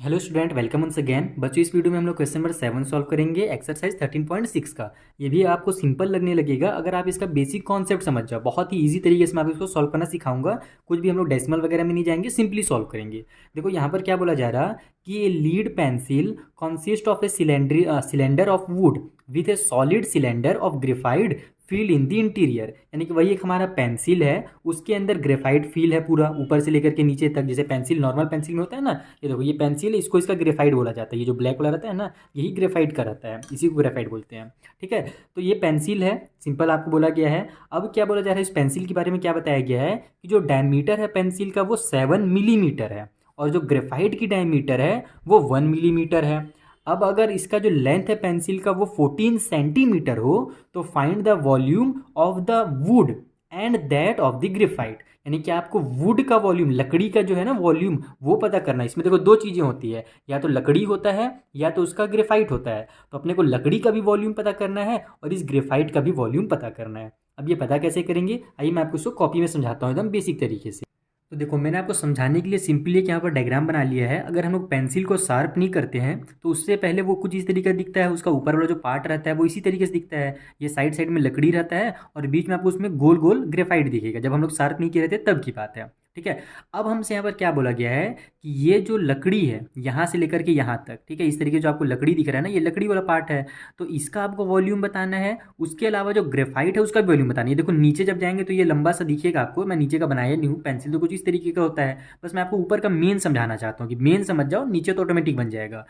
Hello student, welcome once again. बच्चों, इस वीडियो में हम लोग क्वेश्चन नंबर 7 सॉल्व करेंगे, एक्सरसाइज 13.6 का। ये भी आपको सिंपल लगने लगेगा अगर आप इसका बेसिक कॉन्सेप्ट समझ जाओ। बहुत ही इजी तरीके से मैं आपको इसको सॉल्व करना सिखाऊंगा। कुछ भी हम लोग डेसिमल वगैरह में नहीं जाएंगे, सिंपली सॉल्व करेंगे। देखो यहाँ पर क्या बोला जा रहा कि ये lead pencil consist of a cylinder of would with A solid cylinder of graphite field in the interior. यानी कि वही एक हमारा पेंसिल है, उसके अंदर ग्रेफाइट फील है पूरा ऊपर से लेकर के नीचे तक। जैसे पेंसिल, नॉर्मल पेंसिल में होता है ना, ये देखो ये पेंसिल है, इसको इसका ग्रेफाइट बोला जाता है। ये जो ब्लैक वाला रहता है ना, यही ग्रेफाइट का रहता है, इसी को ग्रेफाइट बोलते हैं। ठीक है, तो ये पेंसिल है, सिंपल आपको बोला गया है। अब क्या बोला जा रहा है, इस पेंसिल के बारे में क्या बताया गया है कि जो डायमीटर है पेंसिल का वो 7 मिलीमीटर है, और जो ग्रेफाइट की डायमीटर है वो 1 मिलीमीटर है। अब अगर इसका जो लेंथ है पेंसिल का वो 14 सेंटीमीटर हो, तो find the volume of the wood and that of the graphite. यानी कि आपको वुड का वॉल्यूम, लकड़ी का जो है ना वॉल्यूम, वो पता करना है। इसमें देखो दो चीज़ें होती है, या तो लकड़ी होता है या तो उसका ग्रेफाइट होता है। तो अपने को लकड़ी का भी वॉल्यूम पता करना है और इस ग्रेफाइट का भी वॉल्यूम पता करना है। अब ये पता कैसे करेंगे, आइए मैं आपको इसको कॉपी में समझाता हूँ एकदम बेसिक तरीके से। तो देखो, मैंने आपको समझाने के लिए सिंपली एक यहाँ पर डायग्राम बना लिया है। अगर हम लोग पेंसिल को शार्प नहीं करते हैं तो उससे पहले वो कुछ इस तरीके का दिखता है। उसका ऊपर वाला जो पार्ट रहता है वो इसी तरीके से दिखता है। ये साइड साइड में लकड़ी रहता है और बीच में आपको उसमें गोल गोल ग्रेफाइट दिखेगा। जब हम लोग शार्प नहीं किए रहते तब की बात है। ठीक है, अब हमसे यहाँ पर क्या बोला गया है कि ये जो लकड़ी है यहाँ से लेकर के यहाँ तक, ठीक है, इस तरीके जो आपको लकड़ी दिख रहा है ना, ये लकड़ी वाला पार्ट है। तो इसका आपको वॉल्यूम बताना है। उसके अलावा जो ग्रेफाइट है उसका भी वॉल्यूम बतानी है। देखो नीचे जब जाएंगे तो ये लंबा सा दिखेगा आपको। मैं नीचे का बनाया नहीं हूँ, पेंसिल तो कुछ इस तरीके का होता है। बस मैं आपको ऊपर का मेन समझाना चाहता हूँ कि मेन समझ जाओ, नीचे तो ऑटोमेटिक बन जाएगा।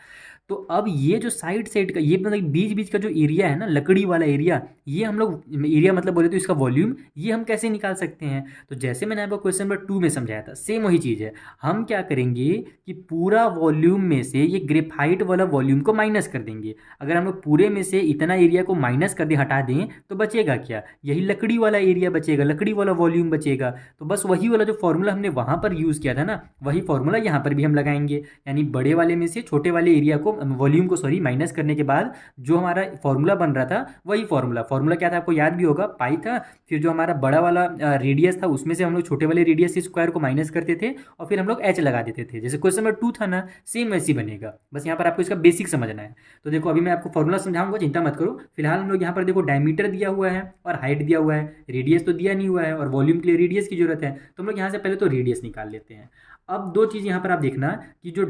तो अब ये जो साइड साइड का, ये मतलब बीच बीच का जो एरिया है ना, लकड़ी वाला एरिया, ये हम लोग एरिया मतलब बोले तो इसका वॉल्यूम, ये हम कैसे निकाल सकते हैं। तो जैसे मैंने आपको क्वेश्चन नंबर 2 में समझाया था, सेम वही चीज़ है। हम क्या करेंगे कि पूरा वॉल्यूम में से ये ग्रेफाइट वाला वॉल्यूम को माइनस कर देंगे। अगर हम लोग पूरे में से इतना एरिया को माइनस कर दें, हटा दें, तो बचेगा क्या, यही लकड़ी वाला एरिया बचेगा, लकड़ी वाला वॉल्यूम बचेगा। तो बस वही वाला जो फॉर्मूला हमने वहाँ पर यूज़ किया था ना, वही फॉर्मूला यहाँ पर भी हम लगाएंगे। यानी बड़े वाले में से छोटे वाले एरिया को, वॉल्यूम को सॉरी, माइनस करने के बाद जो हमारा फॉर्मूला बन रहा था वही फॉर्मूला क्या था आपको याद भी होगा, पाई था। फिर जो हमारा बड़ा वाला रेडियस था उसमें से हम लोग छोटे वाले रेडियस के स्क्वायर को माइनस करते थे और फिर हम लोग एच लगा देते थे। जैसे क्वेश्चन नंबर 2 था ना, सेम वैसे ही बनेगा। बस यहाँ पर आपको इसका बेसिक समझना है। तो देखो अभी मैं आपको फॉर्मूला समझाऊंगा, चिंता मत करो। फिलहाल हम लोग यहाँ पर देखो डायमीटर दिया हुआ है और हाइट दिया हुआ है, रेडियस तो दिया नहीं हुआ है, और वॉल्यूम के लिए रेडियस की जरूरत है। तो हम लोग यहाँ से पहले तो रेडियस निकाल लेते हैं। अब दो चीज़ यहाँ पर आप देखना कि जो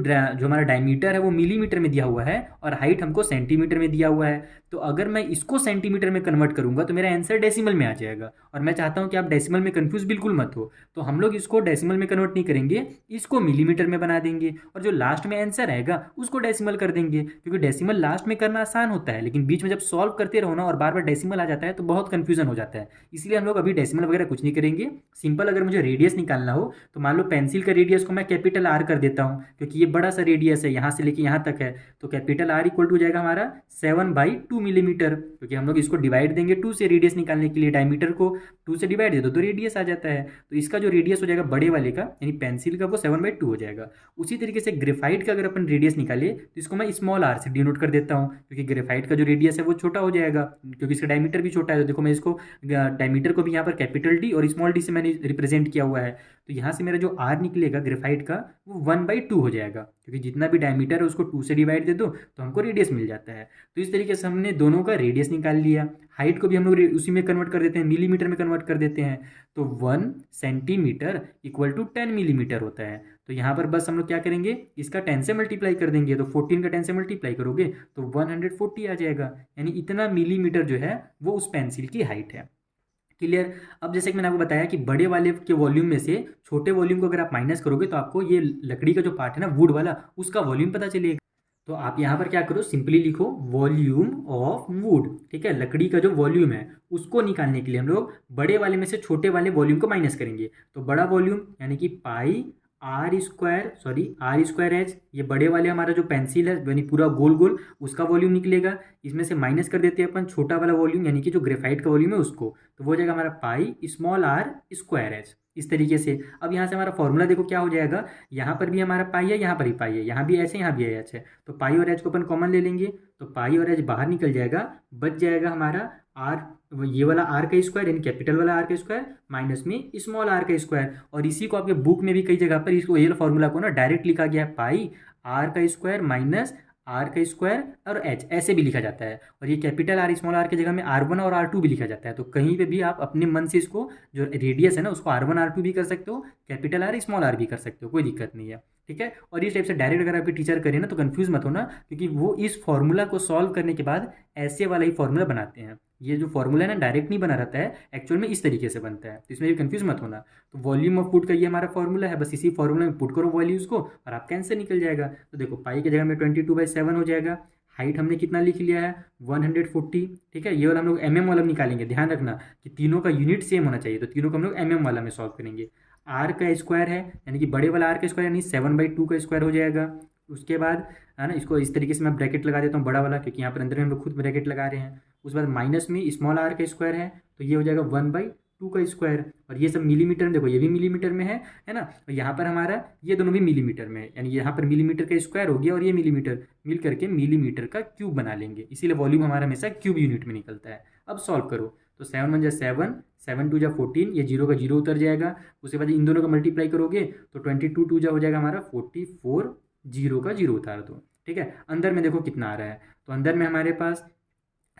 हमारा डायमीटर है वो मिलीमीटर में दिया हुआ है और हाइट हमको सेंटीमीटर में दिया हुआ है। तो अगर मैं इसको सेंटीमीटर में कन्वर्ट करूंगा तो मेरा आंसर डेसिमल में आ जाएगा। और मैं चाहता हूं कि आप डेसिमल में कंफ्यूज बिल्कुल मत हो। तो हम लोग इसको डेसिमल में कन्वर्ट नहीं करेंगे, इसको मिलीमीटर में बना देंगे, और जो लास्ट में आंसर आएगा उसको डेसिमल कर देंगे। क्योंकि डेसिमल लास्ट में करना आसान होता है, लेकिन बीच में जब सॉल्व करते रहो ना और बार बार डेसिमल आ जाता है तो बहुत कंफ्यूजन हो जाता है। इसलिए हम लोग अभी डेसिमल वगैरह कुछ नहीं करेंगे। सिंपल अगर मुझे रेडियस निकालना हो तो मान लो पेंसिल का रेडियस को मैं कैपिटल आर कर देता हूँ, क्योंकि ये बड़ा सा रेडियस है, यहाँ से लेके यहाँ तक है। तो कैपिटल आर इक्वल टू हो जाएगा हमारा 7/2 मिलीमीटर, क्योंकि हम लोग इसको डिवाइड देंगे 2 से रेडियस निकालने के लिए। डायमीटर को 2 से डिवाइड दे दो तो रेडियस आ जाता है। तो इसका जो रेडियस हो जाएगा बड़े वाले का, यानी पेंसिल का, वो 7/2 हो जाएगा। उसी तरीके से ग्रेफाइट का अगर अपन रेडियस निकाले तो इसको मैं स्मॉल आर से डिनोट कर देता हूँ, क्योंकि ग्रेफाइट का जो रेडियस है वो छोटा हो जाएगा, क्योंकि इसका डायमीटर भी छोटा है। तो देखो मैं इसको डायमीटर को भी यहाँ पर कैपिटल डी और स्मॉल डी से मैंने रिप्रेजेंट किया हुआ है। तो यहाँ से मेरा जो आर निकलेगा ग्रेफाइट का वो 1/2 हो जाएगा, क्योंकि जितना भी डायमीटर है उसको 2 से डिवाइड दे दो तो हमको रेडियस मिल जाता है। तो इस तरीके से हमने दोनों का रेडियस निकाल लिया। हाइट को भी हम लोग उसी में कन्वर्ट कर देते हैं, मिलीमीटर में कन्वर्ट कर देते हैं। तो 1 सेंटीमीटर इक्वल टू 10 मिलीमीटर होता है। तो यहाँ पर बस हम लोग क्या करेंगे, इसका 10 से मल्टीप्लाई कर देंगे। तो 14 का 10 से मल्टीप्लाई करोगे तो 140 आ जाएगा। यानी इतना मिलीमीटर जो है वो उस पेंसिल की हाइट है। क्लियर। अब जैसे कि मैंने आपको बताया कि बड़े वाले के वॉल्यूम में से छोटे वॉल्यूम को अगर आप माइनस करोगे तो आपको ये लकड़ी का जो पार्ट है ना, वुड वाला, उसका वॉल्यूम पता चलेगा। तो आप यहाँ पर क्या करो, सिंपली लिखो वॉल्यूम ऑफ वुड। ठीक है, लकड़ी का जो वॉल्यूम है उसको निकालने के लिए हम लोग बड़े वाले में से छोटे वाले वॉल्यूम को माइनस करेंगे। तो बड़ा वॉल्यूम यानी कि पाई आर स्क्वायर एच, ये बड़े वाले हमारा जो पेंसिल है यानी पूरा गोल गोल, उसका वॉल्यूम निकलेगा। इसमें से माइनस कर देते हैं अपन छोटा वाला वॉल्यूम, यानी कि जो ग्रेफाइट का वॉल्यूम है उसको। तो वो हो जाएगा हमारा pi small r square h, इस तरीके से। अब यहाँ से हमारा फॉर्मूला देखो क्या हो जाएगा, यहाँ पर भी हमारा पाई है, यहाँ पर भी पाई है, यहाँ भी एच है, यहाँ भी एच है। तो पाई और एच को अपन कॉमन ले लेंगे, तो पाई और एच बाहर निकल जाएगा, बच जाएगा हमारा आर ये वाला आर का स्क्वायर यानी कैपिटल वाला आर का स्क्वायर माइनस में स्मॉल आर का स्क्वायर। और इसी को आपके बुक में भी कई जगह पर इसको ये फॉर्मूला को ना डायरेक्ट लिखा गया है, पाई आर का स्क्वायर माइनस आर का स्क्वायर और एच, ऐसे भी लिखा जाता है। और ये कैपिटल आर स्मॉल आर की जगह में R1 और R2 भी लिखा जाता है। तो कहीं पे भी आप अपने मन से इसको जो रेडियस है ना उसको R1 R2 भी कर सकते हो, कैपिटल आर स्मॉल आर भी कर सकते हो, कोई दिक्कत नहीं है। ठीक है। और इस टाइप से डायरेक्ट अगर आपके टीचर करें ना तो कंफ्यूज मत होना, क्योंकि वो इस फॉर्मूला को सॉल्व करने के बाद ऐसे वाला ही फॉर्मूला बनाते हैं। ये जो फॉर्मूला है ना डायरेक्ट नहीं बना रहता है, एक्चुअल में इस तरीके से बनता है, तो इसमें भी कंफ्यूज मत होना। तो वॉल्यूम ऑफ पुट का ये हमारा फॉर्मूला है, बस इसी फॉर्मूला में पुट करो वैल्यूज़ को और आपका आंसर निकल जाएगा। तो देखो पाई की जगह में 22/7 हो जाएगा। हाइट हमने कितना लिख लिया है 140। ठीक है। ये वाला हम लोग mm वाला निकालेंगे, ध्यान रखना कि तीनों का यूनिट सेम होना चाहिए, तो तीनों को हम लोग mm वाला में सॉल्व करेंगे। आर का स्क्वायर है यानी कि बड़े वाला आर का स्क्वायर यानी 7/2 का स्क्वायर हो जाएगा। उसके बाद है ना, इसको इस तरीके से मैं ब्रैकेट लगा देता हूँ बड़ा वाला, क्योंकि यहाँ पर अंदर में हम लोग खुद ब्रैकेट लगा रहे हैं। उसके बाद माइनस में स्मॉल आर का स्क्वायर है, तो ये हो जाएगा 1/2 का स्क्वायर। और ये सब मिलीमीटर में, देखो ये भी मिलीमीटर में है ना। और यहाँ पर हमारा ये दोनों भी मिलीमीटर में है, यानी यहाँ पर मिलीमीटर का स्क्वायर हो गया और ये मिलीमीटर मिल करके मिलीमीटर का क्यूब बना लेंगे, इसीलिए वॉल्यूम हमारा हमेशा क्यूब यूनिट में निकलता है। अब सॉल्व करो तो 7 × 1 = 7, 7 × 2 = 14, ये 0 का 0 उतर जाएगा। उसके बाद इन दोनों का मल्टीप्लाई करोगे तो 22 2 हो जाएगा हमारा 44, 0 का 0 उतार दो। ठीक है। अंदर में देखो कितना आ रहा है, तो अंदर में हमारे पास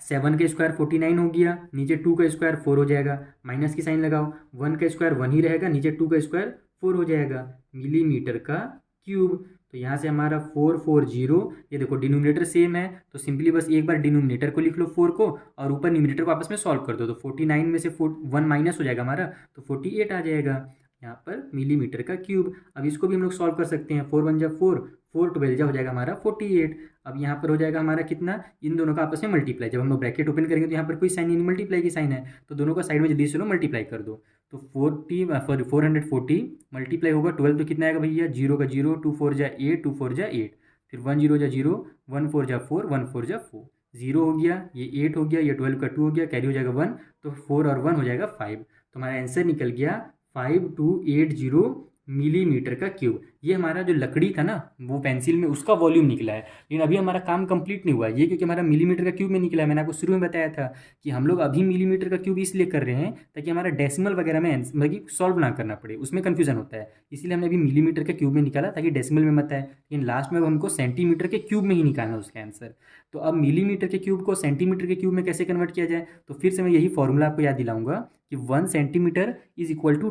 7 का स्क्वायर 49 हो गया, नीचे 2 का स्क्वायर 4 हो जाएगा, माइनस की साइन लगाओ, 1 का स्क्वायर 1 ही रहेगा, नीचे 2 का स्क्वायर 4 हो जाएगा, मिलीमीटर का क्यूब। तो यहाँ से हमारा 440, ये देखो डिनोमिनेटर सेम है तो सिंपली बस एक बार डिनोमिनेटर को लिख लो 4 को और ऊपर न्यूमिनेटर को आपस में सॉल्व कर दो, तो 49 में से 1 माइनस हो जाएगा हमारा, तो 48 आ जाएगा यहाँ पर मिलीमीटर का क्यूब। अब इसको भी हम लोग सॉल्व कर सकते हैं, 4 × 1 = 4, 4 × 12 हो जाएगा हमारा 48। अब यहाँ पर हो जाएगा हमारा कितना, इन दोनों का आपस में मल्टीप्लाई, जब हम लोग ब्रैकेट ओपन करेंगे तो यहाँ पर कोई साइन नहीं, मल्टीप्लाई की साइन है, तो दोनों का साइड में जल्दी से लो मल्टीप्लाई कर दो। तो 440 मल्टीप्लाई होगा 12, तो कितना आएगा भैया, 0 का 0, 2 4 = 8, 2 4 = 8, फिर 1 0 = 0, 1 4 = 4, 1 4 = 4, 0 हो गया, ये 8 हो गया, ये 12 का 2 हो गया, कैरी हो जाएगा 1, तो 4 और 1 हो जाएगा 5। तो हमारा आंसर निकल गया 5280 मिलीमीटर का क्यूब। ये हमारा जो लकड़ी था ना वो पेंसिल में उसका वॉल्यूम निकला है, लेकिन अभी हमारा काम कंप्लीट नहीं हुआ है ये, क्योंकि हमारा मिलीमीटर का क्यूब में निकला है। मैंने आपको शुरू में बताया था कि हम लोग अभी मिलीमीटर का क्यूब इसलिए कर रहे हैं ताकि हमारा डेसिमल वगैरह में मतलब सॉल्व ना करना पड़े, उसमें कन्फ्यूजन होता है, इसीलिए हमने अभी मिलीमीटर का क्यूब में निकाला ताकि डेसिमल में मत आए। लेकिन लास्ट में अब हमको सेंटीमीटर के क्यूब में ही निकालना उसका आंसर। तो अब मिलीमीटर के क्यूब को सेंटीमीटर के क्यूब में कैसे कन्वर्ट किया जाए, तो फिर से मैं यही फॉर्मूला आपको याद दिलाऊंगा कि 1 सेंटीमीटर =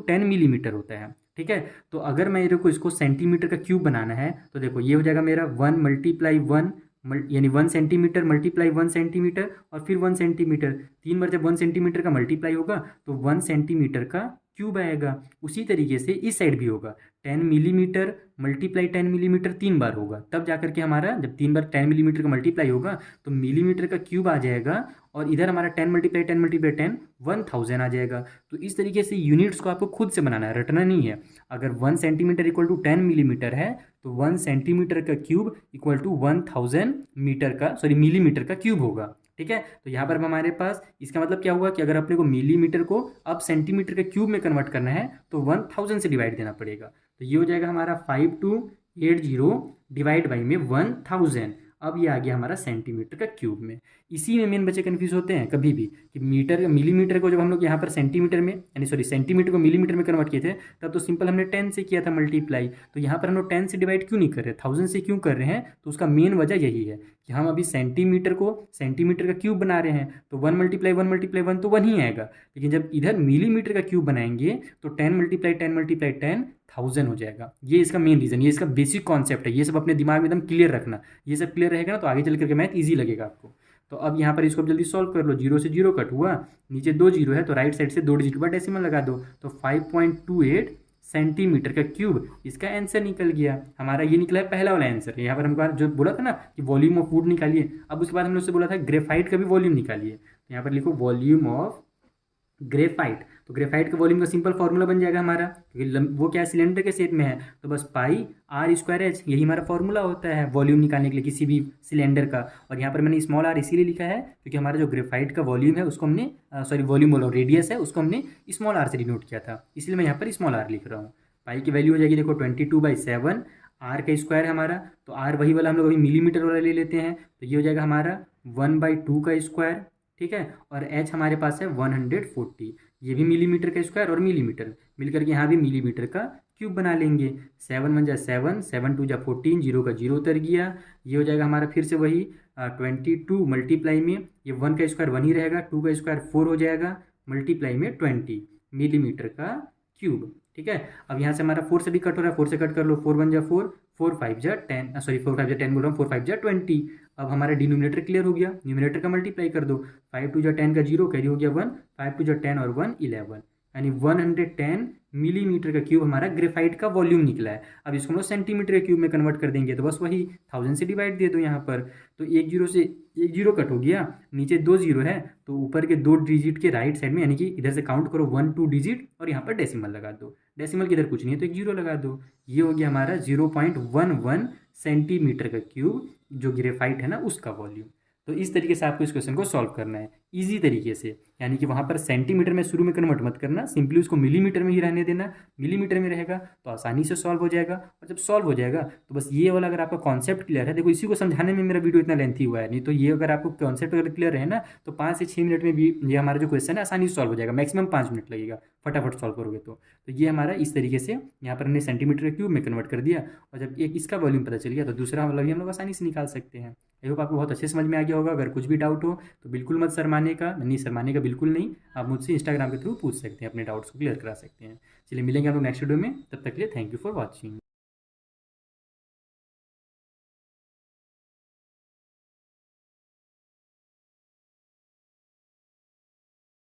10 मिलीमीटर होता है। ठीक है। तो अगर मेरे को इसको सेंटीमीटर का क्यूब बनाना है तो देखो ये हो जाएगा मेरा 1 × 1 यानी 1 सेंटीमीटर × 1 सेंटीमीटर और फिर 1 सेंटीमीटर, 3 बार जब 1 सेंटीमीटर का मल्टीप्लाई होगा तो 1 सेंटीमीटर का क्यूब आएगा। उसी तरीके से इस साइड भी होगा, 10 मिलीमीटर × 10 मिलीमीटर 3 बार होगा, तब जाकर के हमारा जब 3 बार 10 मिलीमीटर का मल्टीप्लाई होगा तो मिलीमीटर का क्यूब आ जाएगा, और इधर हमारा 10 × 10 × 10 1000 आ जाएगा। तो इस तरीके से यूनिट्स को आपको खुद से बनाना है, रटना नहीं है। अगर 1 सेंटीमीटर = 10 मिलीमीटर है तो 1 सेंटीमीटर का क्यूब = 1000 मिलीमीटर का क्यूब होगा। ठीक है। तो यहाँ पर हमारे पास इसका मतलब क्या हुआ कि अगर अपने को मिलीमीटर को अब सेंटीमीटर के क्यूब में कन्वर्ट करना है तो 1000 से डिवाइड देना पड़ेगा। तो ये हो जाएगा हमारा 5280 डिवाइड बाई में 1000। अब ये आ गया हमारा सेंटीमीटर का क्यूब में। इसी में मेन बच्चे कन्फ्यूज होते हैं कभी भी कि मिलीमीटर को जब हम लोग यहाँ पर सेंटीमीटर में सेंटीमीटर को मिलीमीटर में कन्वर्ट किए थे तब तो सिंपल हमने 10 से किया था मल्टीप्लाई, तो यहाँ पर हम लोग 10 से डिवाइड क्यों नहीं कर रहे, 1000 से क्यों कर रहे हैं, तो उसका मेन वजह यही है कि हम अभी सेंटीमीटर को सेंटीमीटर का क्यूब बना रहे हैं, तो 1 × 1 तो 1 ही आएगा। लेकिन जब इधर मिलीमीटर का क्यूब बनाएंगे तो 10 × 10 × 10 1000 हो जाएगा। ये इसका मेन रीज़न, ये इसका बेसिक कॉन्सेप्ट है, ये सब अपने दिमाग में एकदम क्लियर रखना। ये सब क्लियर रहेगा ना तो आगे चल करके मैथ ईजी लगेगा आपको। तो अब यहाँ पर इसको जल्दी सॉल्व कर लो, 0 से 0 कट हुआ, नीचे 2 0 है तो राइट साइड से 2 डिजिट पर डेसिमल लगा दो, तो 5.28 सेंटीमीटर का क्यूब इसका आंसर निकल गया। हमारा ये निकला है पहला वाला आंसर। यहाँ पर हमको जो बोला था ना कि वॉल्यूम ऑफ वुड निकालिए, अब उसके बाद हमने उससे बोला था ग्रेफाइट का भी वॉल्यूम निकालिए, तो यहाँ पर लिखो वॉल्यूम ऑफ ग्रेफाइट। तो ग्रेफाइट के वॉल्यूम का सिंपल फॉर्मूला बन जाएगा हमारा, क्योंकि वो क्या सिलेंडर के शेप में है, तो बस पाई r²h, यही हमारा फॉर्मूला होता है वॉल्यूम निकालने के लिए किसी भी सिलेंडर का। और यहाँ पर मैंने स्मॉल r इसीलिए लिखा है क्योंकि हमारा जो ग्रेफाइट का वॉल्यूम है उसको हमने वॉल्यूम बोलो रेडियस है उसको हमने स्मॉल r से डिनोट किया था, इसलिए मैं यहाँ पर स्मॉल r लिख रहा हूँ। पाई की वैल्यू हो जाएगी देखो 22/7, r का स्क्वायर हमारा, तो r वही वाला हम लोग अभी मिलीमीटर वाला ले लेते हैं, तो ये हो जाएगा हमारा 1/2 का स्क्वायर। ठीक है। और एच हमारे पास है 140, ये भी मिलीमीटर का स्क्वायर और मिलीमीटर मिलकर के यहाँ भी मिलीमीटर का क्यूब बना लेंगे। 7 × 1 = 7, 7 × 2 = 14, जीरो का जीरो उतर गया। ये हो जाएगा हमारा फिर से वही 22 मल्टीप्लाई में, ये 1 का स्क्वायर 1 ही रहेगा, 2 का स्क्वायर 4 हो जाएगा, मल्टीप्लाई में 20 मिलीमीटर का क्यूब। ठीक है। अब यहाँ से हमारा 4 से भी कट हो रहा है, 4 से कट कर लो, 4 × 1 = 4, 4 × 5 = 10, सॉरी 4 × 5 = 10 बोल रहा हूँ, 4 × 5 = 20। अब हमारा डिनोमिनेटर क्लियर हो गया, न्यूमिनेटर का मल्टीप्लाई कर दो, 5 × 2 = 10 का जीरो, कैरी हो गया 1, 5 × 2 = 10 और 1 11, यानी 110 मिलीमीटर का क्यूब हमारा ग्रेफाइट का वॉल्यूम निकला है। अब इसको हम लोग सेंटीमीटर के क्यूब में कन्वर्ट कर देंगे, तो बस वही 1000 से डिवाइड दे दो यहाँ पर। तो एक जीरो से एक जीरो कट हो गया, नीचे 2 जीरो है, तो ऊपर के 2 डिजिट के राइट साइड में, यानी कि इधर से काउंट करो 1 2 डिजिट और यहाँ पर डेसिमल लगा दो। डेसिमल की इधर कुछ नहीं है तो एक जीरो लगा दो। ये हो गया हमारा 0.11 सेंटीमीटर का क्यूब, जो ग्रेफाइट है ना उसका वॉल्यूम। तो इस तरीके से आपको इस क्वेश्चन को सॉल्व करना है इजी तरीके से, यानी कि वहाँ पर सेंटीमीटर में शुरू में कन्वर्ट मत करना, सिंपली उसको मिलीमीटर में ही रहने देना। मिलीमीटर में रहेगा तो आसानी से सॉल्व हो जाएगा, और जब सॉल्व हो जाएगा तो बस ये वाला अगर आपका कॉन्सेप्ट क्लियर है, देखो इसी को समझाने में मेरा वीडियो इतना लेंथी हुआ है, नहीं तो ये अगर आपको कॉन्सेप्ट अगर क्लियर है ना तो 5 से 6 मिनट में भी ये हमारा जो क्वेश्चन है आसानी से सॉल्व हो जाएगा, मैक्सिमम 5 मिनट लगेगा, फटाफट सॉल्व करोगे तो ये हमारा इस तरीके से यहाँ पर हमने सेंटीमीटर क्यूब में कन्वर्ट कर दिया, और जब एक इसका वॉल्यूम पता चल गया तो दूसरा वाला भी हम लोग आसानी से निकाल सकते हैं। आई होप आपको बहुत अच्छे समझ में आ गया होगा। अगर कुछ भी डाउट हो तो बिल्कुल मत शर्माने का, नहीं शर्माने का बिल्कुल नहीं, आप मुझसे इंस्टाग्राम के थ्रू पूछ सकते हैं, अपने डाउट्स को क्लियर करा सकते हैं। चलिए मिलेंगे हम लोग नेक्स्ट वीडियो में, तब तक के लिए थैंक यू फॉर वॉचिंग।